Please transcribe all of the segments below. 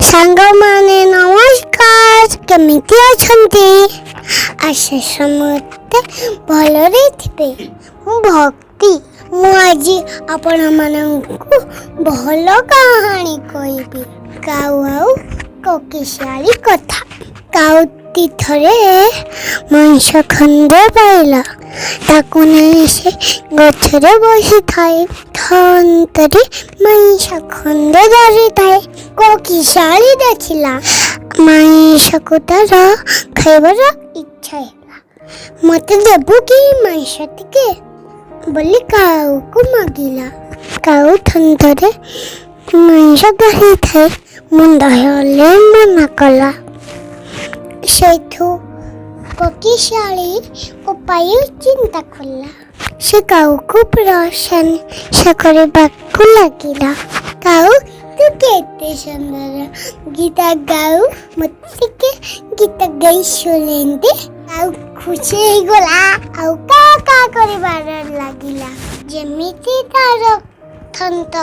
ସାଙ୍ଗମାନେ ନମସ୍କାର, କେମିତି ଅଛନ୍ତି? ଆଶା ସମସ୍ତେ ଭଲରେ ଥିବେ। ମୁଁ ଭକ୍ତି। ମୁଁ ଆଜି ଆପଣମାନଙ୍କୁ ଭଲ କାହାଣୀ କହିବି। କାଉ ଆଉ କୋକିଶିଆଳି କଥା। କାଉଟି ଥରେ ମାଂସ ଖଣ୍ଡେ ପାଇଲା। ତାକୁ ନେଇ ସେ ଗଛରେ ବସିଥାଏ। ଥଣ୍ଟରେ ମାଂସ ଖଣ୍ଡେ ଧରିଥାଏ। କୋକିଶିଆଳି ଦେଖିଲା ମାଂସକୁ ତାର ଖାଇବାର ଇଚ୍ଛା ହେଲା। ମତେ ଦେବୁ କି ମାଂସ ଟିକେ ବୋଲି କାଉକୁ ମାଗିଲା। କାଉ ଥଣ୍ଟରେ ମାଂସ ଧରିଥାଏ। ମୁଣ୍ଡ ହେଲେ ମନା କଲା। ସେଇଠୁ କୋକିଶିଆଳି ଉପାୟ ଚିନ୍ତା କଲା। ସେ କାଉକୁ ପ୍ରଶଂସା କରିବାକୁ ଲାଗିଲା। କାଉ, ତୁ କେତେ ସୁନ୍ଦର ଗୀତ ଗାଉ, ମତେ ଟିକେ ଗୀତ ଗାଇ ଶୁଣେନ୍ତେ। କାଉ ଖୁସି ହେଇଗଲା ଆଉ କା କା କରିବାର ଲାଗିଲା। ଯେମିତି ତାର ଥଣ୍ଟ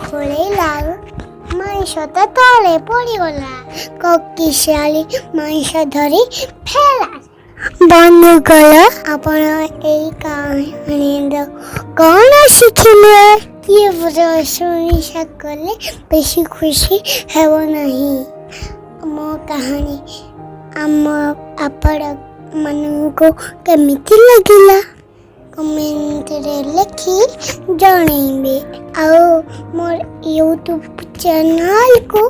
ଖୋଳିଲା ମାଂସ ତ ତଳେ ପଡ଼ିଗଲା। କୋକିଶିଆଳି ମାଂସ ଧରି ଫେଲା। ବନ୍ଧୁଗଣ, ଆପଣ ଏଇ କାହାଣୀର କ'ଣ ଶିଖିଲେ? କିଏ ପ୍ରଶଂସା କଲେ ବେଶୀ ଖୁସି ହେବ ନାହିଁ? ମୋ କାହାଣୀ ଆପଣମାନଙ୍କୁ କେମିତି ଲାଗିଲା କମେଣ୍ଟରେ ଲେଖି ଜଣେଇବେ। ଆଉ ମୋର ୟୁଟ୍ୟୁବ୍ ଚ୍ୟାନେଲକୁ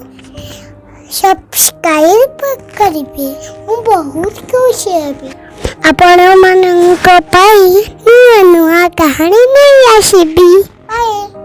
ସବସ୍କ୍ରାଇବ୍ କରିବେ। ମୁଁ ବହୁତ ଖୁସି ହେବି। ଆପଣମାନଙ୍କ ପାଇଁ ନୂଆ ନୂଆ କାହାଣୀ ନେଇ ଆସିବି। ବାଏ।